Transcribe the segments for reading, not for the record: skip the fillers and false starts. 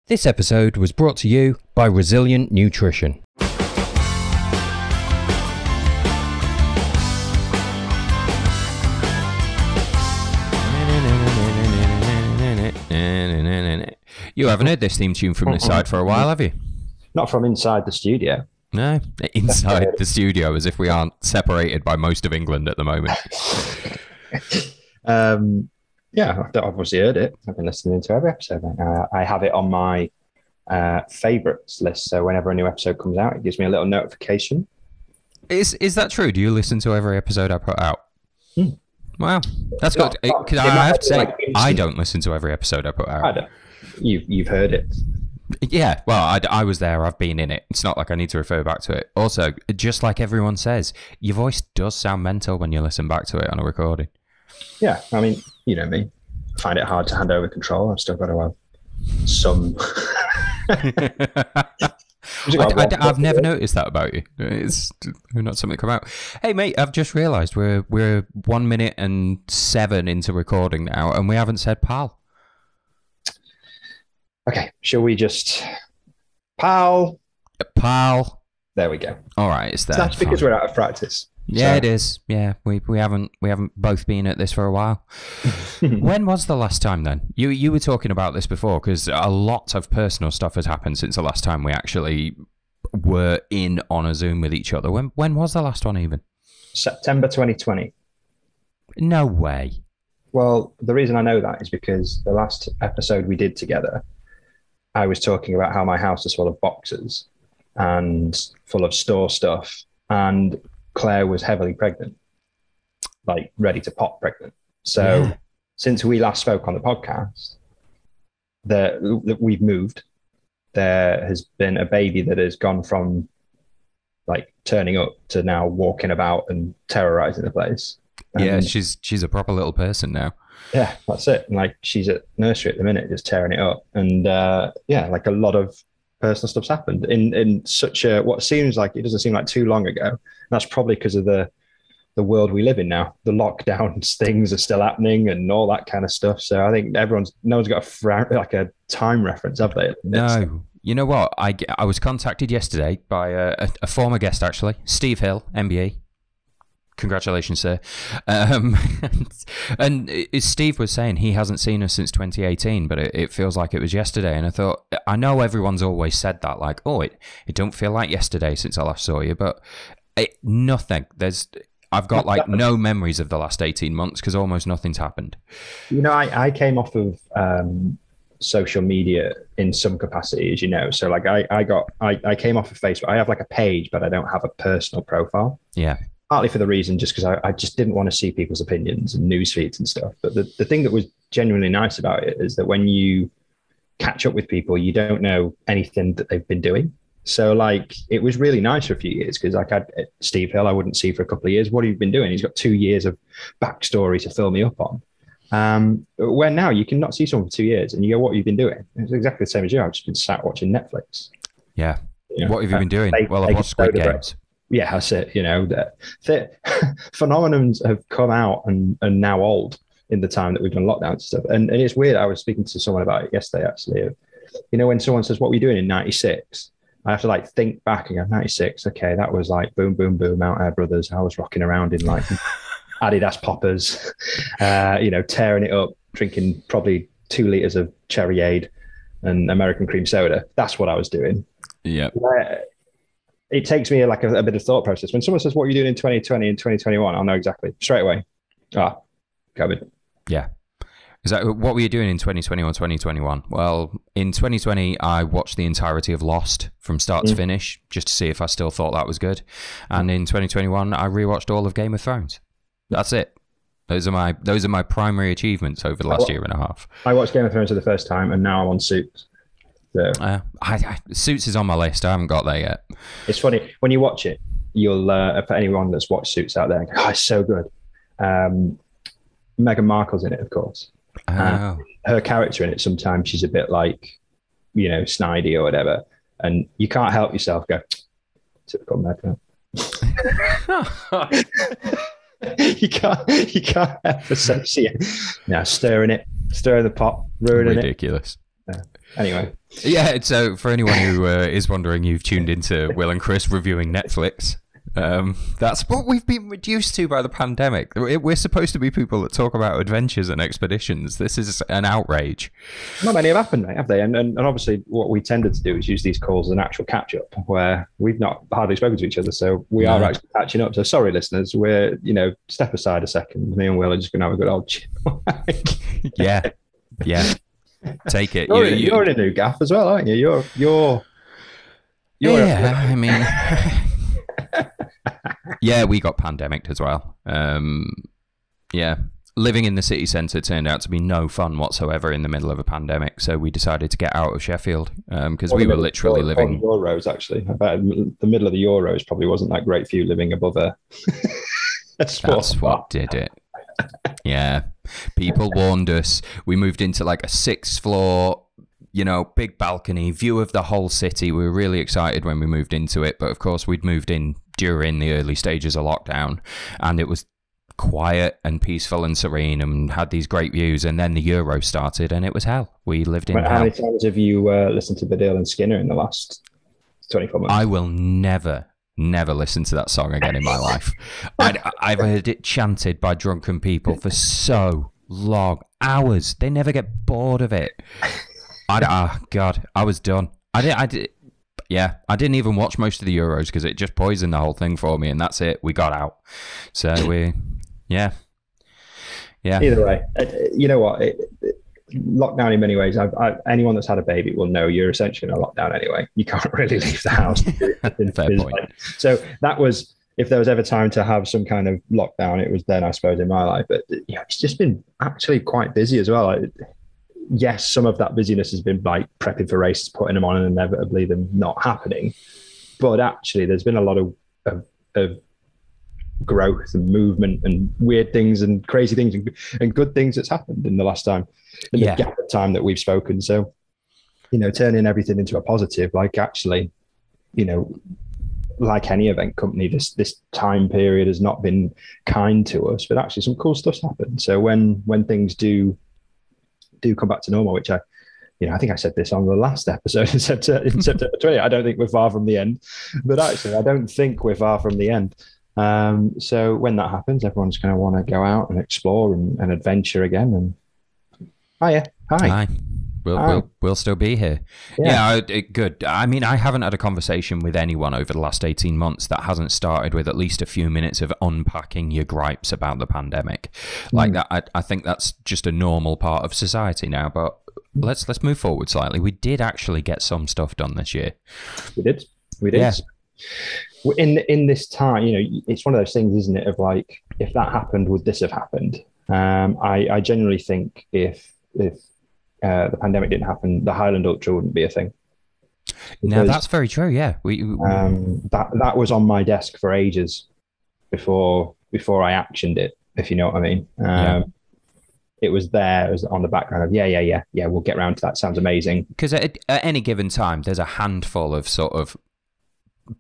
This episode was brought to you by Resilient Nutrition. You haven't heard this theme tune from this side for a while, have you? Not from inside the studio. No, inside the studio, as if we aren't separated by most of England at the moment. Yeah, I've obviously heard it. I've been listening to every episode. I have it on my favourites list, so whenever a new episode comes out, it gives me a little notification. Is that true? Do you listen to every episode I put out? Wow, that's good. Because I have to say, I don't listen to every episode I put out. I don't. You've heard it. Yeah, well, I was there. I've been in it. It's not like I need to refer back to it. Also, just like everyone says, your voice does sound mental when you listen back to it on a recording. Yeah, I mean, you know me. I find it hard to hand over control. I've still got to have some... I've never noticed that about you. It's not something come out. Hey, mate, I've just realised we're 1 minute and 7 into recording now, and we haven't said pal. Okay, shall we just... Pal? Pal. There we go. All right, it's there. That's because we're out of practice. Yeah, so. It is. Yeah, we haven't both been at this for a while. When was the last time then? You were talking about this before, because a lot of personal stuff has happened since the last time we actually were in on a Zoom with each other. When was the last one even? September 2020. No way. Well, the reason I know that is because the last episode we did together, I was talking about how my house is full of boxes and full of store stuff, and Claire was heavily pregnant, like ready to pop pregnant. So Since we last spoke on the podcast, that we've moved. There has been a baby that has gone from like turning up to now walking about and terrorizing the place. Yeah, she's a proper little person now. Yeah, that's it. And like she's at nursery at the minute, just tearing it up. And like a lot of personal stuff's happened in such a what seems like it doesn't seem like too long ago. That's probably because of the world we live in now. The lockdowns things are still happening and all that kind of stuff. So I think no one's got a time reference, have they? No. You know what? I was contacted yesterday by a former guest, actually, Steve Hill, MBE. Congratulations, sir. And Steve was saying he hasn't seen us since 2018, but it feels like it was yesterday. And I thought, I know everyone's always said that, like, oh, it don't feel like yesterday since I last saw you, but nothing. I've got like no memories of the last 18 months because almost nothing's happened. You know, I came off of social media in some capacity, as you know. So like I came off of Facebook. I have like a page, but I don't have a personal profile. Yeah. Partly for the reason just because I just didn't want to see people's opinions and news feeds and stuff. But the thing that was genuinely nice about it is that when you catch up with people, you don't know anything that they've been doing. So like it was really nice for a few years because like Steve Hill, I wouldn't see for a couple of years. What have you been doing? He's got 2 years of backstory to fill me up on. Where now you can not see someone for 2 years and you go, what have you been doing? It's exactly the same as you. I've just been sat watching Netflix. Yeah. You know, what have you been doing? Well, I've watched Squid Games. Yeah, that's it. You know, the phenomenons have come out and now old in the time that we've done lockdown and stuff. And it's weird. I was speaking to someone about it yesterday, actually. You know, when someone says, what were you doing in 96? I have to like think back and go, 96. Okay, that was like boom, boom, boom, Out Air Brothers. I was rocking around in like Adidas poppers, tearing it up, drinking probably 2 liters of Cherryade and American cream soda. That's what I was doing. Yeah. It takes me like a bit of thought process. When someone says, what are you doing in 2020 and 2021? I'll know exactly straight away. COVID. Yeah. What were you doing in 2020 or 2021? Well, in 2020, I watched the entirety of Lost from start to finish, just to see if I still thought that was good. And in 2021, I rewatched all of Game of Thrones. That's it. Those are my primary achievements over the last year and a half. I watched Game of Thrones for the first time, and now I'm on Suits. So. Suits is on my list. I haven't got there yet. It's funny when you watch it. You'll for anyone that's watched Suits out there, go, it's so good. Meghan Markle's in it, of course. Oh. Her character in it, sometimes she's a bit like, snidey or whatever, and you can't help yourself go, typical Meghan. you can't help associate. Now stirring the pot, ruining Ridiculous. Anyway. Yeah, so for anyone who is wondering, you've tuned into Will and Kris reviewing Netflix. That's what we've been reduced to by the pandemic. We're supposed to be people that talk about adventures and expeditions. This is an outrage. Not many have happened, mate, have they? And obviously what we tended to do is use these calls as an actual catch-up where we've not hardly spoken to each other, so we are actually catching up. So sorry, listeners, we're, step aside a second. Me and Will are just going to have a good old chill. Yeah. Take it. You're in a new gaff as well, aren't you? You're I mean... Yeah, we got pandemicked as well. Yeah, living in the city centre turned out to be no fun whatsoever in the middle of a pandemic. So we decided to get out of Sheffield because we were literally living... Euros, actually. I bet the middle of the Euros probably wasn't that great for you living above a... That's what did it. Yeah, people warned us. We moved into like a 6th floor, big balcony, view of the whole city. We were really excited when we moved into it. But of course, we'd moved in during the early stages of lockdown, and it was quiet and peaceful and serene and had these great views. And then the Euro started and it was hell. We lived in hell. How many times have you listened to Baddiel and Skinner in the last 24 months? I will never listen to that song again in my life. I've heard it chanted by drunken people for so long. Hours. They never get bored of it. God, I was done. I didn't even watch most of the Euros because it just poisoned the whole thing for me, and that's it. We got out. So yeah. Either way, you know what? Lockdown in many ways. Anyone that's had a baby will know you're essentially in a lockdown anyway. You can't really leave the house. Fair point. So that was, if there was ever time to have some kind of lockdown, it was then, I suppose, in my life. But it's just been actually quite busy as well. Yes, some of that busyness has been like prepping for races, putting them on, and inevitably them not happening. But actually, there's been a lot of growth and movement and weird things and crazy things and good things that's happened in the last time, in the gap of time that we've spoken. So, turning everything into a positive, like actually, like any event company, this time period has not been kind to us, but actually some cool stuff's happened. So when things do come back to normal, which I think I said this on the last episode in September 20. I don't think we're far from the end, but actually I don't think we're far from the end. So when that happens, everyone's going to want to go out and explore and adventure again. And hi. We'll still be here. Yeah, good. I mean, I haven't had a conversation with anyone over the last 18 months that hasn't started with at least a few minutes of unpacking your gripes about the pandemic. Like that, I think that's just a normal part of society now. But let's move forward slightly. We did actually get some stuff done this year. We did. Yeah. In this time, it's one of those things, isn't it? Of like, if that happened, would this have happened? I genuinely think if the pandemic didn't happen, the Highland Ultra wouldn't be a thing. Now that's very true. Yeah, that was on my desk for ages before I actioned it, if you know what I mean. It was there, it was on the background of yeah, we'll get around to that. Sounds amazing. Because at any given time, there's a handful of sort of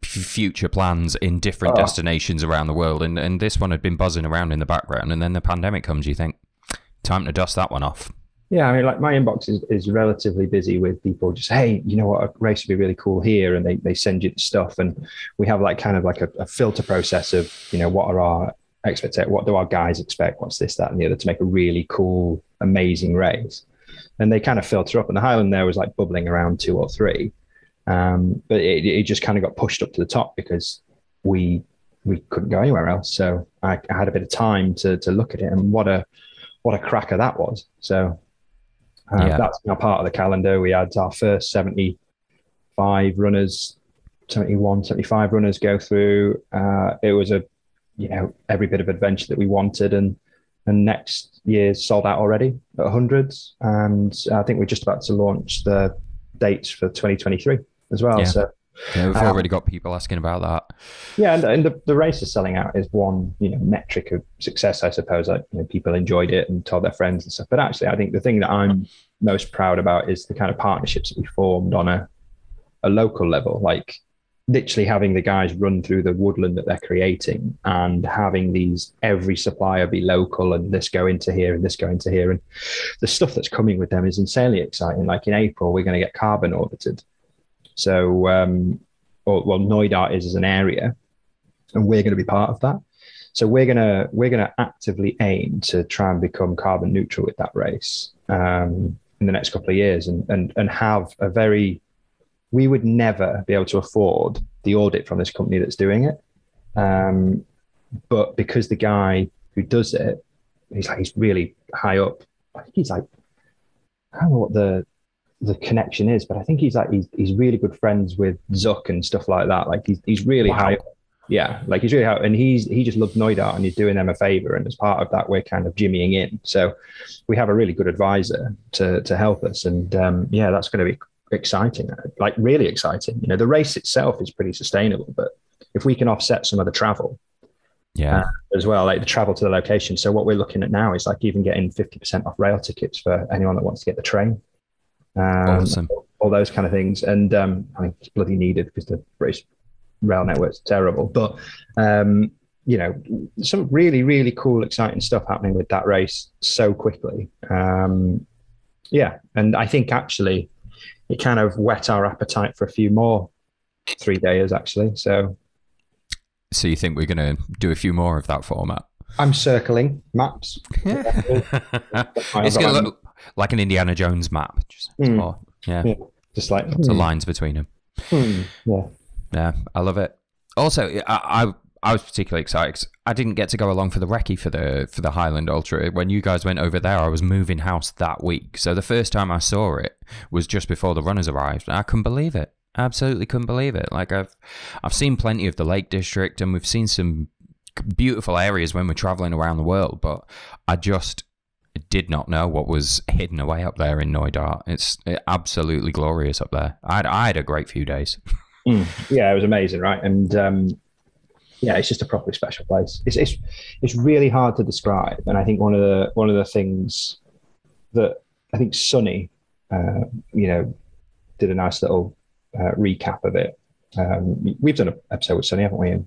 future plans in different destinations around the world, and this one had been buzzing around in the background, and then the pandemic comes. You think, time to dust that one off. Yeah, I mean, like my inbox is relatively busy with people just, hey, you know what, a race would be really cool here, and they send you the stuff, and we have like kind of like a filter process of, what are our expectations, what do our guys expect, what's this, that, and the other to make a really cool, amazing race, and they kind of filter up, and the Highland there was like bubbling around 2 or 3, but it just kind of got pushed up to the top because we couldn't go anywhere else, so I had a bit of time to look at it, and what a cracker that was. So. That's now part of the calendar. We had our first 75 runners go through. It was every bit of adventure that we wanted, and next year's sold out already at hundreds, and I think we're just about to launch the dates for 2023 as well. So we've already got people asking about that. Yeah, and the race is selling out is one metric of success, I suppose. Like, people enjoyed it and told their friends and stuff. But actually, I think the thing that I'm most proud about is the kind of partnerships that we formed on a local level. Like, literally having the guys run through the woodland that they're creating and having every supplier be local and this go into here and this go into here. And the stuff that's coming with them is insanely exciting. Like in April, we're going to get carbon orbited. So, Neudart is as an area, and we're going to be part of that. So we're gonna actively aim to try and become carbon neutral with that race in the next couple of years, and have a very. We would never be able to afford the audit from this company that's doing it, but because the guy who does it, he's really high up. I think he's like, I don't know what the connection is, but I think he's really good friends with Zuck and stuff like that. Like he's really high up. Yeah, like he's really high, and he just loves Neudart and he's doing them a favor. And as part of that, we're kind of jimmying in. So we have a really good advisor to help us, and that's going to be exciting, like really exciting. You know, the race itself is pretty sustainable, but if we can offset some of the travel, as well, like the travel to the location. So what we're looking at now is like even getting 50% off rail tickets for anyone that wants to get the train. Awesome. All those kind of things, and I mean, it's bloody needed because the British rail network's terrible. But some really, really cool, exciting stuff happening with that race so quickly. And I think actually it kind of whet our appetite for a few more 3-dayers actually. So you think we're going to do a few more of that format? I'm circling maps. It's going to look like an Indiana Jones map. Just like the lines between them. Yeah, I love it. Also, I was particularly excited 'cause I didn't get to go along for the recce for the Highland Ultra. When you guys went over there, I was moving house that week. So the first time I saw it was just before the runners arrived. And I couldn't believe it. Absolutely couldn't believe it. Like I've seen plenty of the Lake District, and we've seen some beautiful areas when we're traveling around the world, but I just did not know what was hidden away up there in Neudart. It's absolutely glorious up there. I had a great few days. Yeah, it was amazing, right? And it's just a properly special place. It's really hard to describe, and I think one of the things that I think Sonny, did a nice little recap of it. We've done an episode with Sonny, haven't we?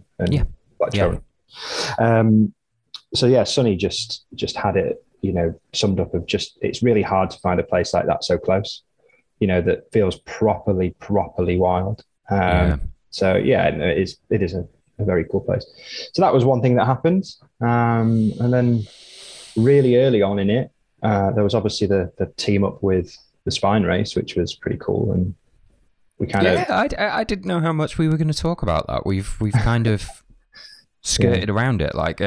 Sonny just had it, summed up of just, it's really hard to find a place like that so close, that feels properly wild. So it is a very cool place. So that was one thing that happened. And then really early on in it, there was obviously the team up with the Spine race, which was pretty cool. And we kind of... I didn't know how much we were going to talk about that. We've kind of skirted around it. Like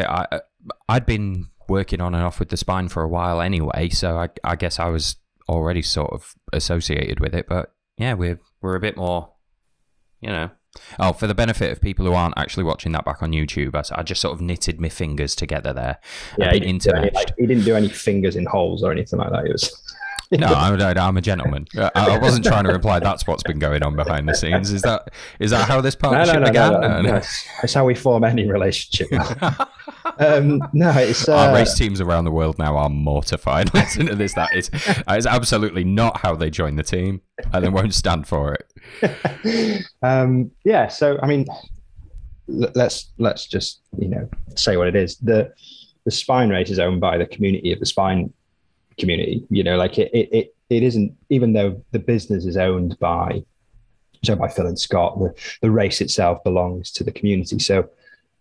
I'd been working on and off with the Spine for a while anyway, so I guess I was already sort of associated with it. But yeah, we're a bit more, Oh, for the benefit of people who aren't actually watching that back on YouTube, I just sort of knitted my fingers together there. Yeah, he didn't do any fingers in holes or anything like that. It was... No, I'm a gentleman. I wasn't trying to imply that's what's been going on behind the scenes. Is that how this partnership began? No. It's how we form any relationship. It's our race teams around the world now are mortified. Listen to this. That is absolutely not how they join the team, and they won't stand for it. So I mean, let's just say what it is. The Spine race is owned by the community of the Spine community. It isn't, even though the business is owned by Phil and Scott, the race itself belongs to the community. So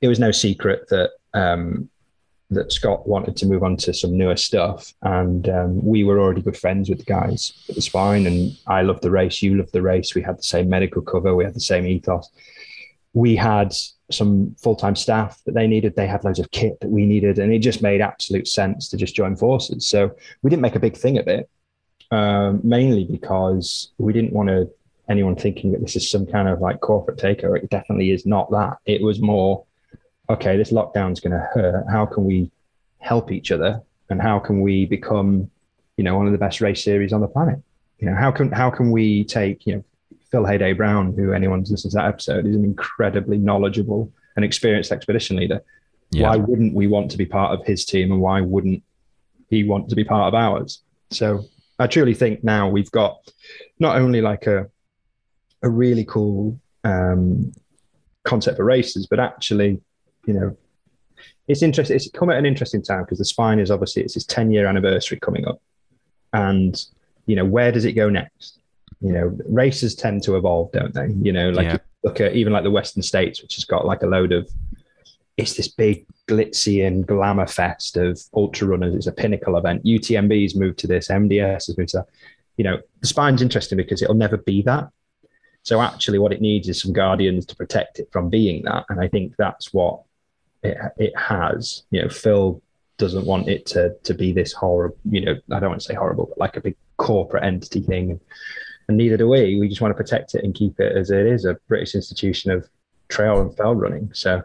it was no secret that that Scott wanted to move on to some newer stuff, and we were already good friends with the guys at the Spine, and I loved the race, you loved the race, we had the same medical cover, we had the same ethos, we had some full-time staff that they needed, they had loads of kit that we needed, and it just made absolute sense to just join forces. So we didn't make a big thing of it, mainly because we didn't want anyone thinking that this is some kind of like corporate takeover. It definitely is not that. It was more, okay, this lockdown's going to hurt. How can we help each other, and how can we become, one of the best race series on the planet? How can we take, Phil Hayday Brown, who anyone's listened to that episode, is an incredibly knowledgeable and experienced expedition leader. Yeah. Why wouldn't we want to be part of his team, and why wouldn't he want to be part of ours? So I truly think now we've got not only like a really cool concept for races, but actually, you know, it's interesting. It's come at an interesting time because the Spine is obviously it's its 10-year anniversary coming up, and you know, where does it go next? You know, races tend to evolve, don't they? You know, like look at even like the Western States, which has got like a load of, it's this big glitzy and glamour fest of ultra runners. It's a pinnacle event. UTMB's moved to this, MDS has moved to that. You know, the Spine's interesting because it'll never be that. So actually what it needs is some guardians to protect it from being that. And I think that's what it has. You know, Phil doesn't want it to be this horrible, you know, I don't want to say horrible, but like a big corporate entity thing. And neither do we. We just want to protect it and keep it as it is, a British institution of trail and fell running. So,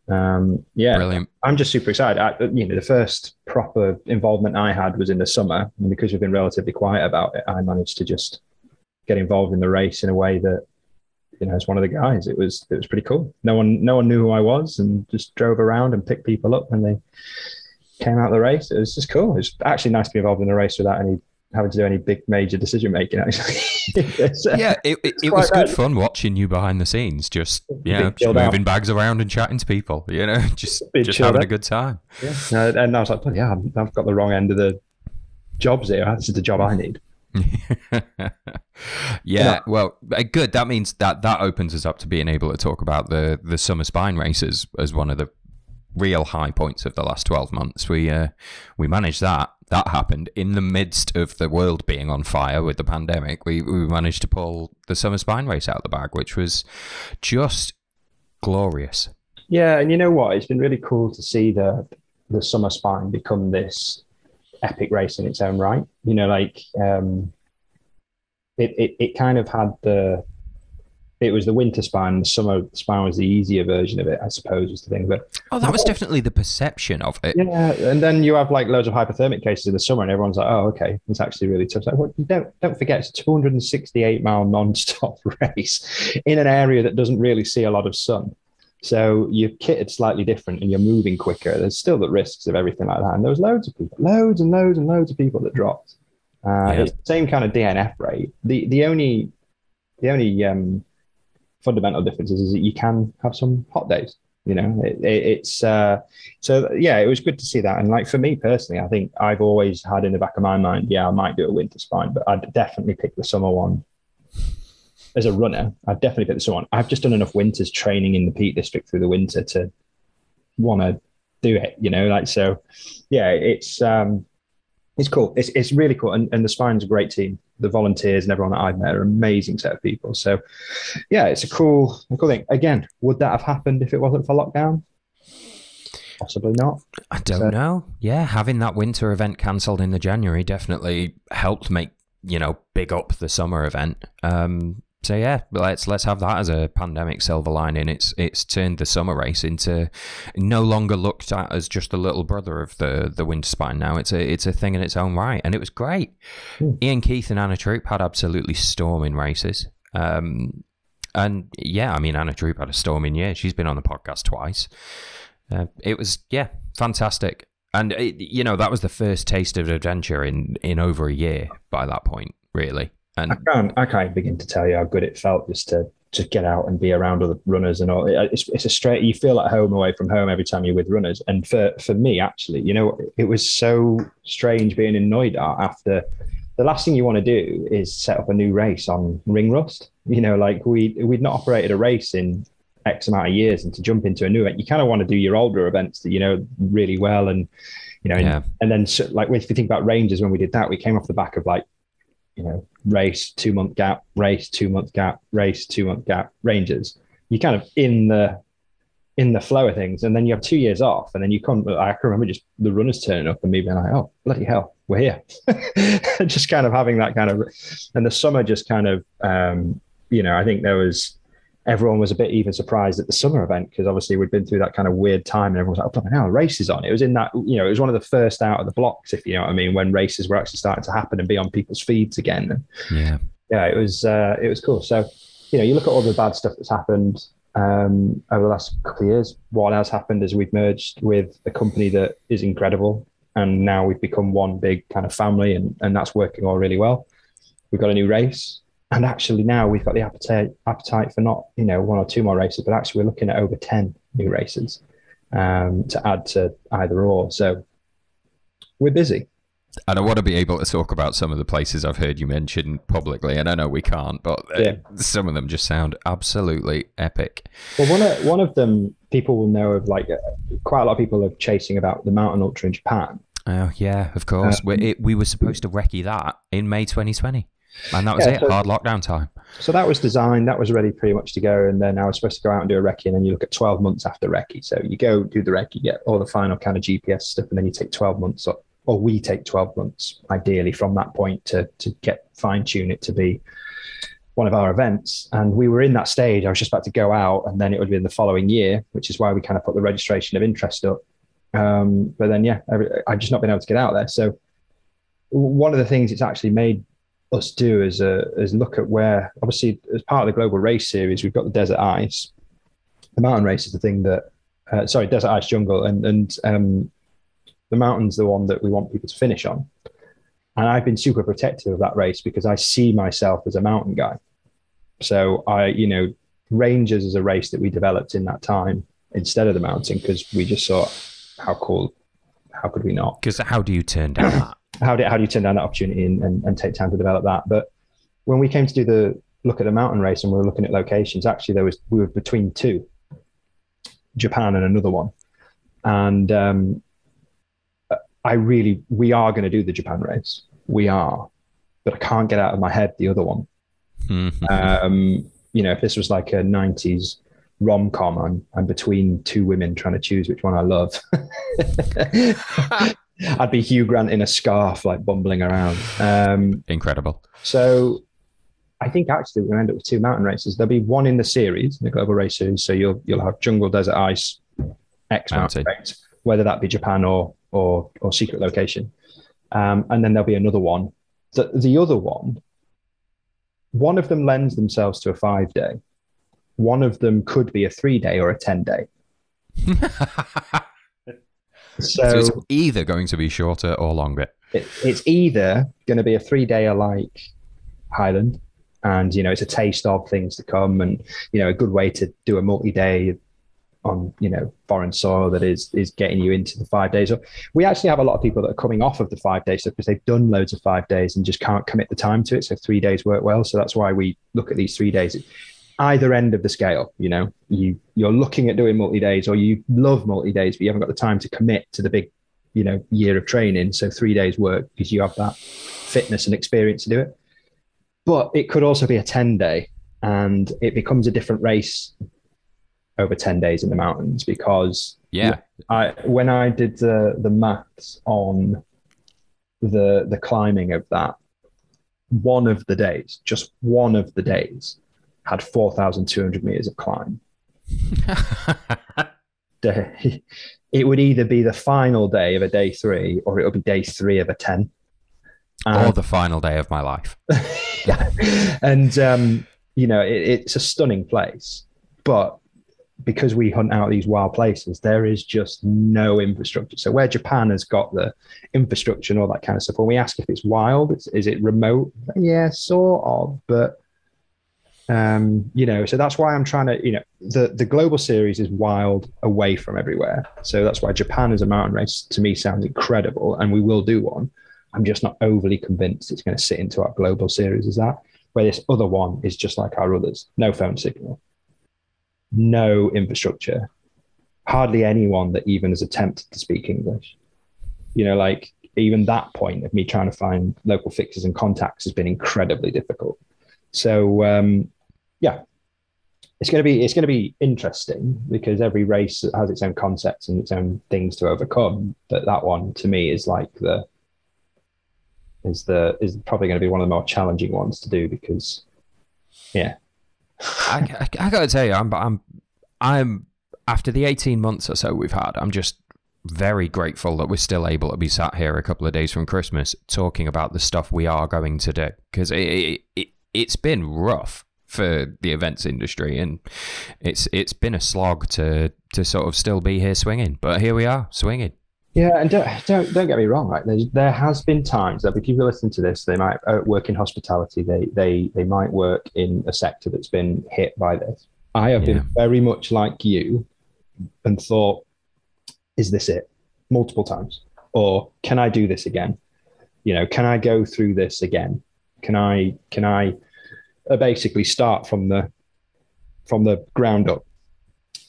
yeah, brilliant. I'm just super excited. You know, the first proper involvement I had was in the summer, and because we've been relatively quiet about it, I managed to just get involved in the race in a way that, you know, as one of the guys, it was pretty cool. No one knew who I was, and just drove around and picked people up when they came out of the race. It was just cool. It was actually nice to be involved in the race without having to do any big major decision making, actually. Yeah, it was good fun watching you behind the scenes, just moving bags around and chatting to people, you know, just having a good time. Yeah. And I was like, yeah, I've got the wrong end of the jobs here. This is the job I need. Yeah, well, good. That means that opens us up to being able to talk about the summer Spine races as one of the real high points of the last 12 months. We managed that. That happened in the midst of the world being on fire with the pandemic. We managed to pull the summer Spine race out of the bag, which was just glorious. Yeah, and you know what? It's been really cool to see the summer Spine become this epic race in its own right. You know, like it kind of had it was the winter Spine, the summer Spine was the easier version of it, I suppose, was the thing. But that was definitely the perception of it. Yeah, and then you have like loads of hypothermic cases in the summer, and everyone's like, "Oh, okay, it's actually really tough." Like, well, don't forget, it's a 268-mile non-stop race in an area that doesn't really see a lot of sun. So you're kitted slightly different, and you're moving quicker. There's still the risks of everything like that, and there was loads of people, loads and loads and loads of people that dropped. It's the same kind of DNF rate. The only fundamental difference is that you can have some hot days. You know, it's so yeah, it was good to see that. And like for me personally, I think I've always had in the back of my mind, yeah, I might do a winter Spine, but I'd definitely pick the summer one. As a runner, I'd definitely pick the summer one. I've just done enough winters training in the Peak District through the winter to want to do it, you know, like, so yeah, it's cool. It's really cool. And the Spine's a great team. The volunteers and everyone that I've met are an amazing set of people. So yeah, it's a cool thing. Again, would that have happened if it wasn't for lockdown? Possibly not. I don't know. Yeah, having that winter event cancelled in the January definitely helped make, you know, big up the summer event. So yeah, let's have that as a pandemic silver lining. It's turned the summer race into no longer looked at as just the little brother of the winter Spine. Now it's a thing in its own right, and it was great. Ian Keith and Anna Troop had absolutely storming races. And yeah, I mean, Anna Troop had a storming year. She's been on the podcast twice. It was fantastic, and you know, that was the first taste of adventure in over a year by that point, really. And I can't begin to tell you how good it felt just to get out and be around other runners and all. It's a straight, you feel at home away from home every time you're with runners. And for me, actually, you know, it was so strange being in Noida after the last thing you want to do is set up a new race on ring rust. You know, like we'd not operated a race in X amount of years, and to jump into a new event, you kind of want to do your older events that you know really well. And, you know, and then like if you think about Rangers, when we did that, we came off the back of like, you know, race 2 month gap, race 2 month gap, race 2 month gap, Rangers. You kind of in the flow of things, and then you have 2 years off, and then you come. I can remember just the runners turning up and me being like, "Oh bloody hell, we're here!" Just kind of having that kind of, and the summer just kind of, you know, I think everyone was a bit even surprised at the summer event because obviously we'd been through that kind of weird time, and everyone was like, "Oh, now race is on." It was in that, you know, it was one of the first out of the blocks, if you know what I mean, when races were actually starting to happen and be on people's feeds again. And it was cool. So, you know, you look at all the bad stuff that's happened over the last couple of years. What has happened is we've merged with a company that is incredible, and now we've become one big kind of family, and that's working all really well. We've got a new race. And actually now we've got the appetite for not, one or two more races, but actually we're looking at over 10 new races to add to either or. So we're busy. And I want to be able to talk about some of the places I've heard you mention publicly, and I know we can't, but some of them just sound absolutely epic. Well, one of them people will know of, like quite a lot of people are chasing about the Mountain Ultra in Japan. Oh yeah, of course. We were supposed to recce that in May 2020, and that was it. Hard lockdown time. So that was designed, that was ready pretty much to go, and then I was supposed to go out and do a recce, and then you look at 12 months after recce. So you go do the recce, get all the final kind of GPS stuff, and then you take 12 months off. Or we take 12 months, ideally, from that point to get fine-tune it to be one of our events. And we were in that stage. I was just about to go out, and then it would be in the following year, which is why we kind of put the registration of interest up. But then, I've just not been able to get out there. So one of the things it's actually made us do is look at where, obviously, as part of the Global Race Series, we've got the Desert Ice. The mountain race is the thing that, Desert Ice Jungle, and the mountain's the one that we want people to finish on. And I've been super protective of that race because I see myself as a mountain guy. So Rangers is a race that we developed in that time instead of the mountain, because we just thought, how cool, how could we not? Because how do you turn down that? How do you turn down that opportunity and take time to develop that? But when we came to do the look at the mountain race and we were looking at locations, actually we were between two, Japan and another one. And we are going to do the Japan race. We are, but I can't get out of my head the other one. If this was like a 90s rom-com, I'm between two women trying to choose which one I love. I'd be Hugh Grant in a scarf, like bumbling around. Incredible. So I think actually we're going to end up with two mountain races. There'll be one in the series, in the Global Race Series. So you'll have Jungle, Desert Ice, X mountain race, whether that be Japan or secret location. And then there'll be another one. The other one of them lends themselves to a 5-day. One of them could be a 3-day or a 10-day. So it's either going to be shorter or longer. It's either going to be a 3-day like Highland, and it's a taste of things to come, and a good way to do a multi-day on foreign soil that is getting you into the 5 days. We actually have a lot of people that are coming off of the 5 days because they've done loads of 5 days and just can't commit the time to it. So 3 days work well. So that's why we look at these 3 days. Either end of the scale, you're looking at doing multi-days, or you love multi-days, but you haven't got the time to commit to the big, year of training. So 3 days work because you have that fitness and experience to do it. But it could also be a 10-day, and it becomes a different race over 10 days in the mountains, because when I did the maths on the climbing of that, just one of the days had 4,200 meters of climb. It would either be the final day of a day 3, or it would be day 3 of a 10. Or the final day of my life. And, it's a stunning place. But because we hunt out these wild places, there is just no infrastructure. So where Japan has got the infrastructure and all that kind of stuff, when we ask if it's wild, is it remote? Yeah, sort of. But, so that's why I'm trying to, the global series is wild away from everywhere. So that's why Japan as a mountain race to me sounds incredible, and we will do one. I'm just not overly convinced it's going to sit into our global series as that, where this other one is just like our others. No phone signal, no infrastructure, hardly anyone that even has attempted to speak English. Like even that point of me trying to find local fixes and contacts has been incredibly difficult. So it's going to be interesting, because every race has its own concepts and its own things to overcome. But that one to me is like is probably going to be one of the more challenging ones to do, because I gotta tell you, I'm after the 18 months or so we've had, I'm just very grateful that we're still able to be sat here a couple of days from Christmas talking about the stuff we are going to do, because it's been rough for the events industry, and it's been a slog to sort of still be here swinging, but here we are swinging. Yeah, and don't get me wrong. Right, there has been times that if people listen to this, they might work in hospitality. They might work in a sector that's been hit by this. I have Yeah. been very much like you and thought, is this it? Multiple times, or can I do this again? Can I go through this again? Can I basically start from the ground up?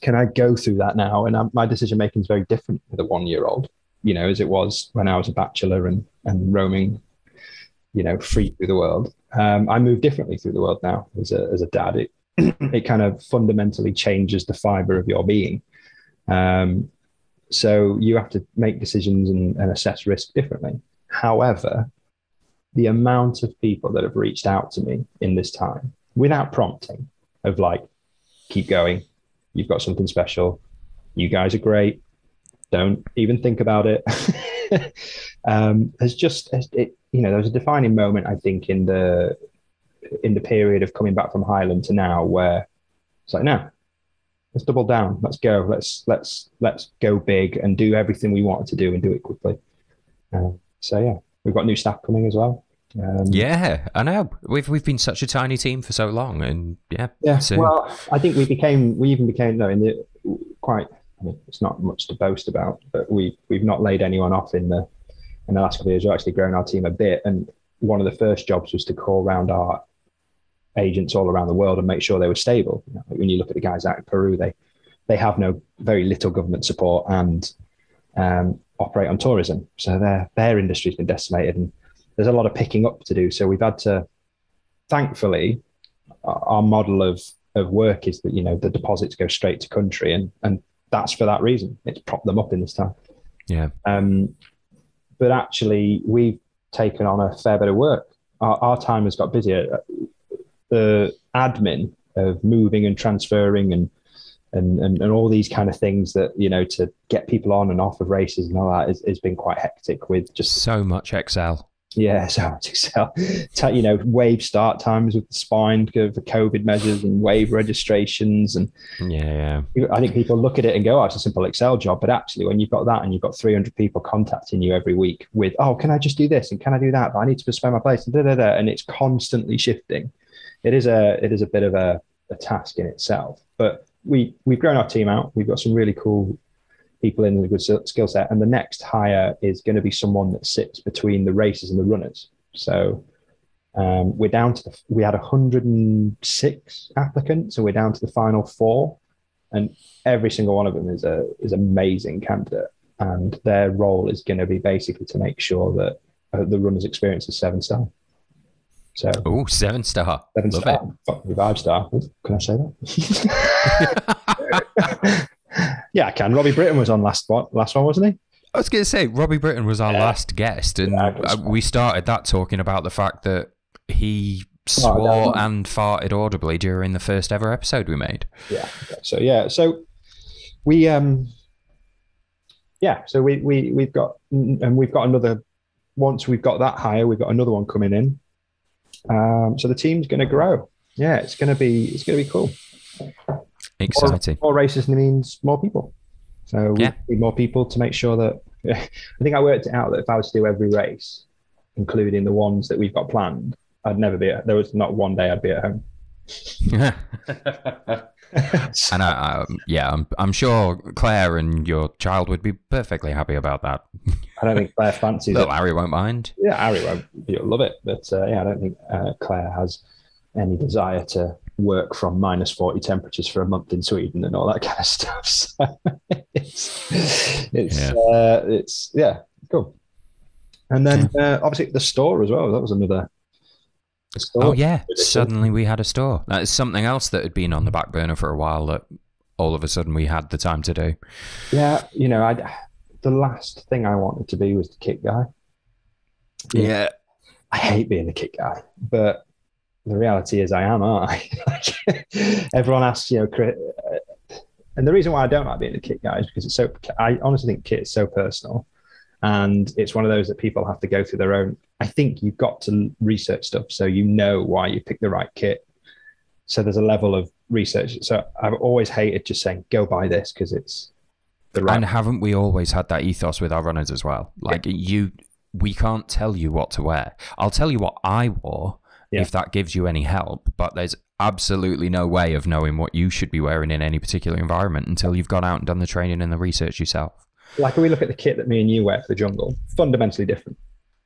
Can I go through that now? And my decision making is very different with a 1-year-old, as it was when I was a bachelor and roaming, free through the world. I move differently through the world now as a dad. It kind of fundamentally changes the fiber of your being. So you have to make decisions and assess risk differently. However, the amount of people that have reached out to me in this time without prompting of like, keep going, you've got something special, you guys are great, don't even think about it. There was a defining moment, I think, in the period of coming back from Highland to now, where it's like, no, let's double down, let's go, let's go big and do everything we wanted to do and do it quickly. So yeah, we've got new staff coming as well. Yeah, I know. We've been such a tiny team for so long, and yeah. So. Well, I think we even became quite. I mean, it's not much to boast about, but we've not laid anyone off in the last couple of years. We've actually grown our team a bit, and one of the first jobs was to call around our agents all around the world and make sure they were stable. When you look at the guys out in Peru, they have very little government support and operate on tourism, so their industry's been decimated, and there's a lot of picking up to do. So we've had to, thankfully, our model of work is that, the deposits go straight to country, and that's for that reason. It's propped them up in this time. Yeah. But actually, we've taken on a fair bit of work. Our time has got busier. The admin of moving and transferring and all these kind of things that, to get people on and off of races and all that has been quite hectic with just so much Excel. Yeah, so much Excel. Wave start times with the spine for COVID measures and wave registrations. And yeah, I think people look at it and go, oh, it's a simple Excel job. But actually, when you've got that and you've got 300 people contacting you every week with, oh, can I just do this? And can I do that? But I need to postpone my place. And it's constantly shifting. It is a bit of a task in itself. But we've grown our team out. We've got some really cool people in a good skill set, and the next hire is going to be someone that sits between the racers and the runners. So we're down to we had 106 applicants, so we're down to the final 4, and every single one of them is amazing candidate, and their role is going to be basically to make sure that the runner's experience is 7-star. So 7-star. 7-star. Fuck me, 5-star. Can I say that? Yeah, I can. Robbie Britton was on last one, wasn't he? I was going to say, Robbie Britton was our last guest, and we started that talking about the fact that he swore and farted audibly during the first ever episode we made. Yeah. So we we've got another. Once we've got that hire, we've got another one coming in. So the team's going to grow. Yeah, it's going to be cool. Exciting. More races means more people. So we need more people to make sure that. I think I worked it out that if I was to do every race, including the ones that we've got planned, I'd never be. There was not one day I'd be at home. And I'm sure Claire and your child would be perfectly happy about that. I don't think Claire fancies it. Harry won't mind. Yeah, Harry won't. You'll love it. But I don't think Claire has any desire to work from -40 temperatures for a month in Sweden and all that kind of stuff. So it's cool. And then obviously the store as well. That was another. Oh yeah! Suddenly we had a store. That is something else that had been on the back burner for a while that all of a sudden we had the time to do. Yeah, the last thing I wanted to be was the kit guy. Yeah. I hate being the kit guy, but the reality is I am, aren't I? Everyone asks, Kris, and the reason why I don't like being the kit guy is because I honestly think kit is so personal, and it's one of those that people have to go through their own. I think you've got to research stuff so you know why you pick the right kit. So there's a level of research. So I've always hated just saying, go buy this because it's the right. And haven't we always had that ethos with our runners as well? Like we can't tell you what to wear. I'll tell you what I wore if that gives you any help, but there's absolutely no way of knowing what you should be wearing in any particular environment until you've gone out and done the training and the research yourself. Like when we look at the kit that me and you wear for the jungle, fundamentally different.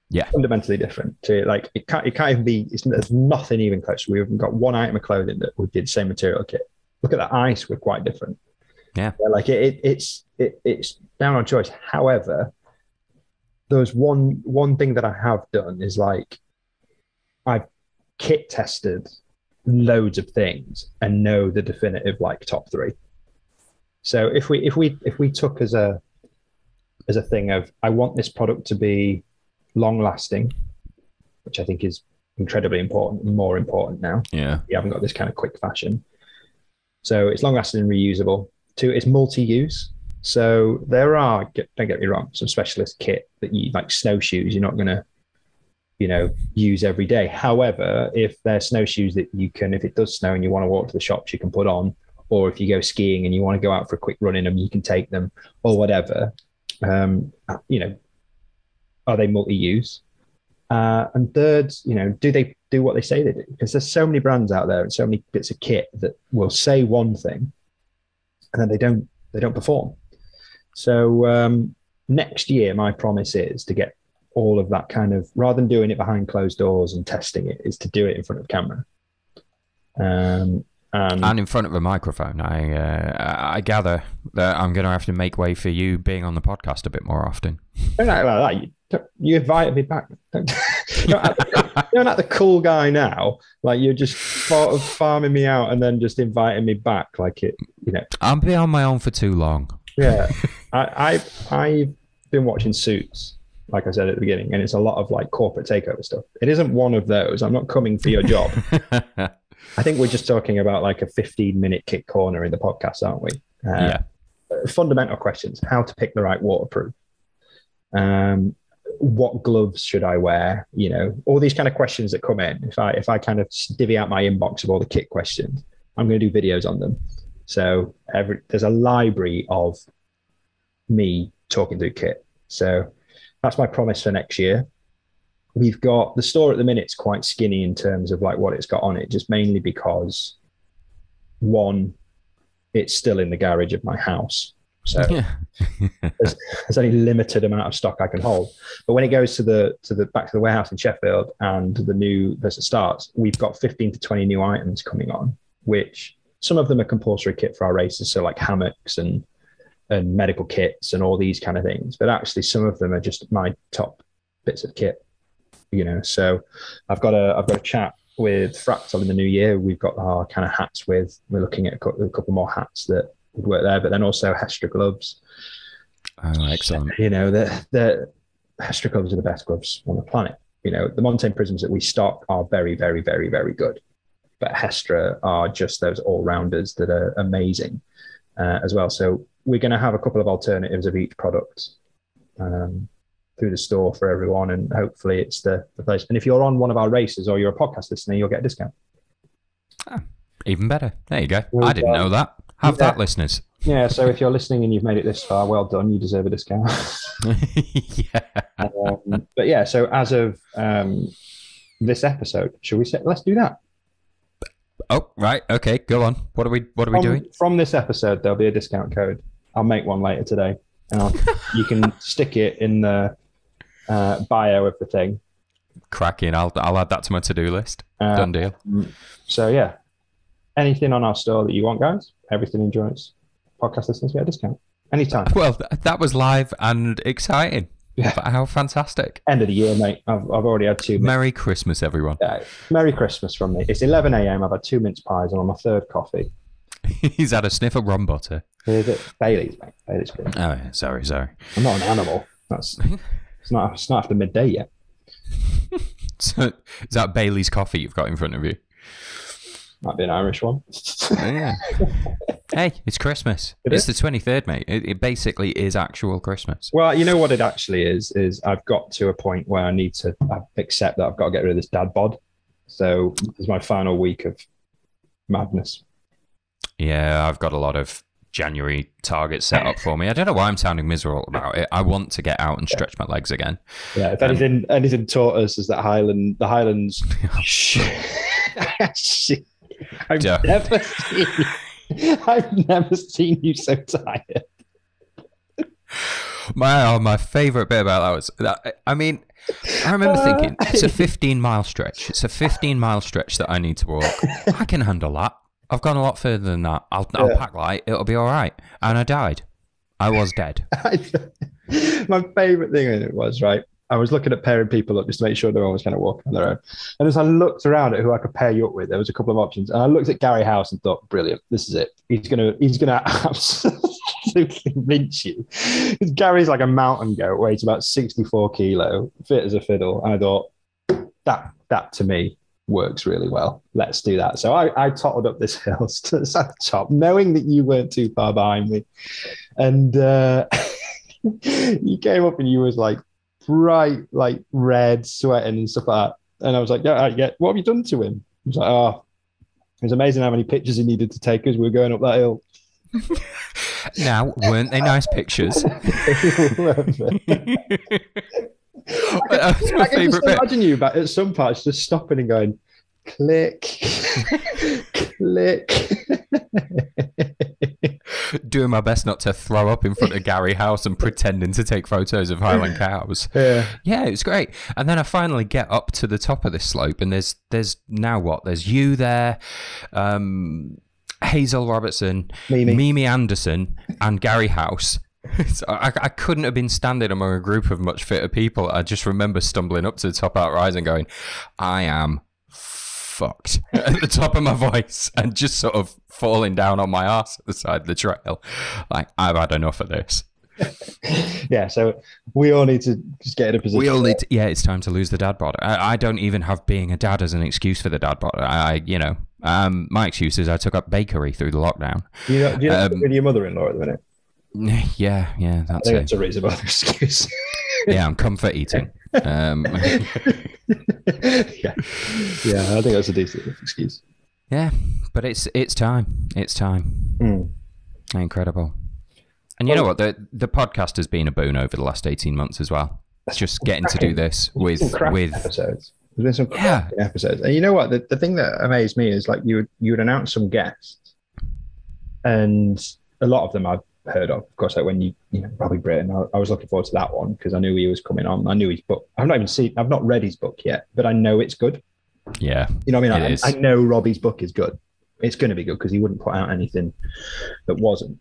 Yeah, fundamentally different. To like it can't even be. There's nothing even close. We've got one item of clothing that we did the same material kit. Look at the ice; we're quite different. Yeah, like it's down on choice. However, there's one thing that I have done is like I've kit tested loads of things and know the definitive like top 3. So if we took as a thing of I want this product to be long lasting, which I think is incredibly important, more important now. Yeah. You haven't got this kind of quick fashion. So it's long lasting and reusable. 2, it's multi-use. So there are, don't get me wrong, some specialist kit that you like snowshoes, you're not going to, use every day. However, if they're snowshoes that you can, if it does snow and you want to walk to the shops, you can put on, or if you go skiing and you want to go out for a quick run in them, you can take them or whatever. Are they multi-use? And third, do they do what they say they do? Because there's so many brands out there and so many bits of kit that will say one thing and then they don't perform. So next year, my promise is to get all of that kind of, rather than doing it behind closed doors and testing it, is to do it in front of camera. And in front of a microphone. I gather that I'm going to have to make way for you being on the podcast a bit more often. Don't act like that. You invited me back. You're not the cool guy now. Like you're just sort of farming me out and then just inviting me back. Like it, I've been on my own for too long. Yeah, I've been watching Suits, like I said at the beginning, and it's a lot of like corporate takeover stuff. It isn't one of those. I'm not coming for your job. I think we're just talking about like a 15-minute kick corner in the podcast, aren't we? Fundamental questions: how to pick the right waterproof, what gloves should I wear? All these kind of questions that come in. If I kind of divvy out my inbox of all the kit questions, I'm going to do videos on them. So there's a library of me talking through kit. So that's my promise for next year. We've got the store at the minute's quite skinny in terms of like what it's got on it, just mainly because one, it's still in the garage of my house. So there's only limited amount of stock I can hold. But when it goes to the back to the warehouse in Sheffield and the new versus starts, we've got 15 to 20 new items coming on, which some of them are compulsory kit for our races. So like hammocks and medical kits and all these kind of things. But actually some of them are just my top bits of kit, So I've got a chat with Fractal in the new year. We've got our kind of hats we're looking at a couple more hats that would work there, but then also Hestra gloves. Oh, excellent. The Hestra gloves are the best gloves on the planet. The Montane prisms that we stock are very, very, very, very good. But Hestra are just those all-rounders that are amazing as well. So we're going to have a couple of alternatives of each product through the store for everyone, and hopefully it's the place. And if you're on one of our races or you're a podcast listener, you'll get a discount. Even better. There you go. I didn't know that. Have that, listeners. Yeah, so if you're listening and you've made it this far, well done. You deserve a discount. Yeah. But yeah, so as of this episode, should we say, let's do that? Oh, right. Okay, go on. What are we doing? From this episode, there'll be a discount code. I'll make one later today. And you can stick it in the bio of the thing. Cracking. I'll add that to my to-do list. Done deal. So yeah, anything on our store that you want, guys, Everything Endurance podcast listeners get a discount anytime. Well, that was live and exciting. Yeah. How fantastic. End of the year, mate. I've already had 2 minutes. Merry Christmas, everyone. Merry Christmas from me. It's 11 a.m. I've had 2 mince pies and I'm on my third coffee. He's had a sniff of rum butter. Is it? Bailey's, mate. Bailey's good. Oh, yeah. Sorry. I'm not an animal. It's not after midday yet. So, is that Bailey's coffee you've got in front of you? Might be an Irish one. Yeah. Hey, it's Christmas. It's the 23rd, mate. It basically is actual Christmas. Well, you know what it actually is I've got to a point where I need to accept that I've got to get rid of this dad bod. So it's my final week of madness. Yeah, I've got a lot of January target set up for me. I don't know why I'm sounding miserable about it. I want to get out and stretch my legs again. Yeah, if anything taught us is that the Highlands. I've never seen you so tired. My favourite bit about that was that, I mean, I remember thinking, it's a 15-mile stretch. It's a 15-mile stretch that I need to walk. I can handle that. I've gone a lot further than that. I'll pack light. It'll be all right. And I died. I was dead. My favourite thing in it was, right, I was looking at pairing people up just to make sure they're always kind of walking on their own. And as I looked around at who I could pair you up with, there was a couple of options. And I looked at Gary House and thought, brilliant, this is it. He's gonna absolutely rinse you. Because Gary's like a mountain goat, weighs about 64 kilo, fit as a fiddle. And I thought, that to me works really well. Let's do that. So I tottled up this hill to the top, knowing that you weren't too far behind me. And you came up and you was like, bright, like red, sweating and stuff like that. And I was like, yeah, what have you done to him? He was like, oh, it was amazing how many pictures he needed to take as we were going up that hill. Now, weren't they nice pictures? I can just imagine you back at some parts just stopping and going, click, click. Doing my best not to throw up in front of Gary House and pretending to take photos of Highland cows. Yeah, it was great. And then I finally get up to the top of this slope, and there's now what? There's you there, Hazel Robertson, Mimi Anderson, and Gary House. So I couldn't have been standing among a group of much fitter people. I just remember stumbling up to the top of that rise and going, I am fucked at the top of my voice, and just sort of falling down on my ass at the side of the trail. Like, I've had enough of this. Yeah, so we all need to just get in a position. We all need to, it's time to lose the dad bod. I don't even have being a dad as an excuse for the dad bod. My excuse is I took up bakery through the lockdown. Do you know with your mother-in-law at the minute? Yeah, that's it. That's a reasonable excuse. Yeah, I'm comfort eating. Yeah, I think that's a decent excuse. Yeah, but it's time. It's time. Incredible. And you know what? The podcast has been a boon over the last 18 months as well. Just getting to do this with episodes. There's been some episodes. And you know what? The thing that amazed me is like you would announce some guests, and a lot of them I've heard of course, like when you know Robbie Britton. I was looking forward to that one because I knew he was coming on. I knew his book. I've not read his book yet, but I know it's good. Yeah, you know what I mean. I know Robbie's book is good. It's going to be good because he wouldn't put out anything that wasn't.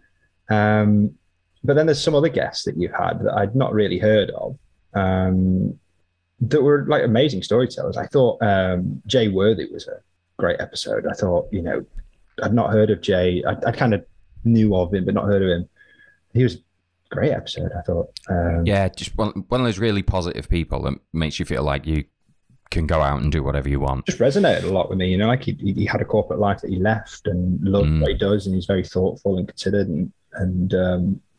But then there's some other guests that you've had that I'd not really heard of that were like amazing storytellers. I thought Jay Worthy was a great episode. I thought, I'd not heard of Jay. I kind of knew of him, but not heard of him. He was a great episode, I thought. Just one of those really positive people that makes you feel like you can go out and do whatever you want. Just resonated a lot with me, like he had a corporate life that he left and loved what he does, and he's very thoughtful and considered, and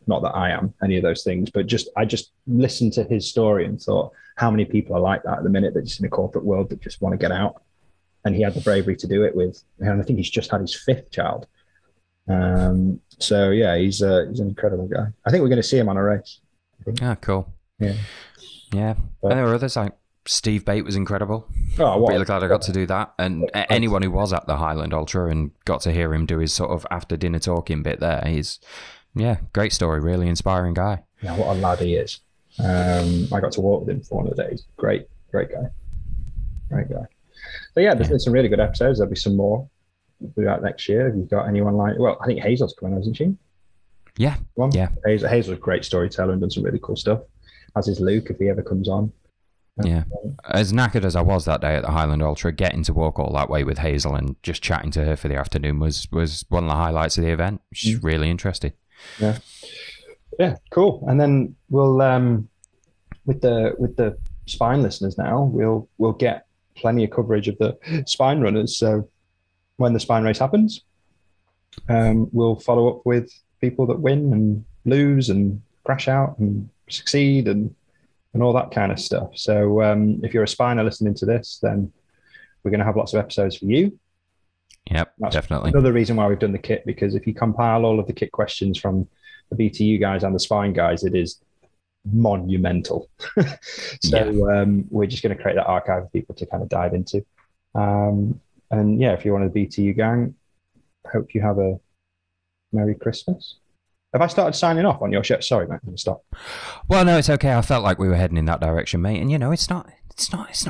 not that I am any of those things, but I just listened to his story and thought, how many people are like that at the minute, that just in a corporate world that just want to get out, and he had the bravery to do it with, and I think he's just had his 5th child. So yeah, he's an incredible guy. I think we're going to see him on a race. Ah, cool. Yeah. But, and there were others like Steve Bate was incredible. Oh, really glad I got to do that. And anyone who was at the Highland Ultra and got to hear him do his sort of after dinner talking bit there, he's great story, really inspiring guy. Yeah, what a lad he is. I got to walk with him for one of the days. Great guy. So yeah, there's some really good episodes. There'll be some more. We'll do that next year. Have you got anyone I think Hazel's coming, hasn't she? Yeah. Hazel's a great storyteller and done some really cool stuff. As is Luke, if he ever comes on. Yeah. As knackered as I was that day at the Highland Ultra, getting to walk all that way with Hazel and just chatting to her for the afternoon was one of the highlights of the event. She's really interested. Yeah, cool. And then we'll with the spine listeners now, we'll get plenty of coverage of the spine runners. So when the spine race happens, we'll follow up with people that win and lose and crash out and succeed and all that kind of stuff. So if you're a spiner listening to this, then we're going to have lots of episodes for you. Yep. That's definitely. another reason why we've done the kit, because if you compile all of the kit questions from the BTU guys and the Spine guys, it is monumental. We're just going to create that archive for people to kind of dive into. And yeah, if you're one of the BTU gang, I hope you have a Merry Christmas. Have I started signing off on your show? Sorry, mate. I'm going to stop. Well, no, it's okay. I felt like we were heading in that direction, mate. And it's not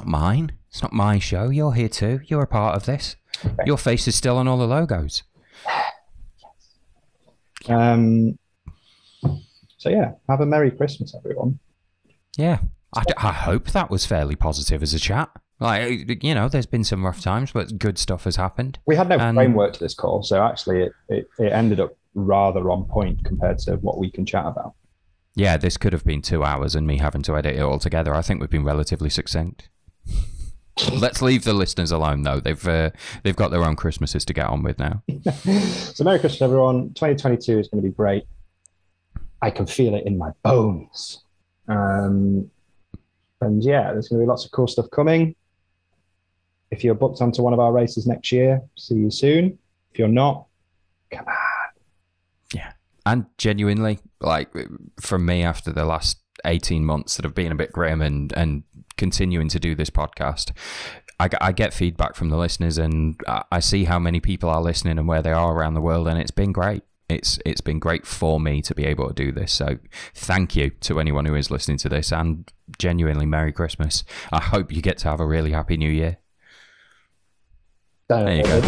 mine. It's not my show. You're here too. You're a part of this. Okay. Your face is still on all the logos. So yeah, have a Merry Christmas, everyone. Yeah, I hope that was fairly positive as a chat. Like, there's been some rough times, but good stuff has happened. We had no framework to this call, so actually it ended up rather on point compared to what we can chat about. Yeah, this could have been 2 hours and me having to edit it all together. I think we've been relatively succinct. Let's leave the listeners alone, though. They've got their own Christmases to get on with now. So Merry Christmas, everyone. 2022 is going to be great. I can feel it in my bones. And yeah, there's going to be lots of cool stuff coming. If you're booked onto one of our races next year, see you soon. If you're not, come on. Yeah. And genuinely, like, from me after the last 18 months that have been a bit grim and continuing to do this podcast, I get feedback from the listeners, and I see how many people are listening and where they are around the world, and it's been great. It's been great for me to be able to do this. So thank you to anyone who is listening to this, and genuinely Merry Christmas. I hope you get to have a really happy New Year. There you go.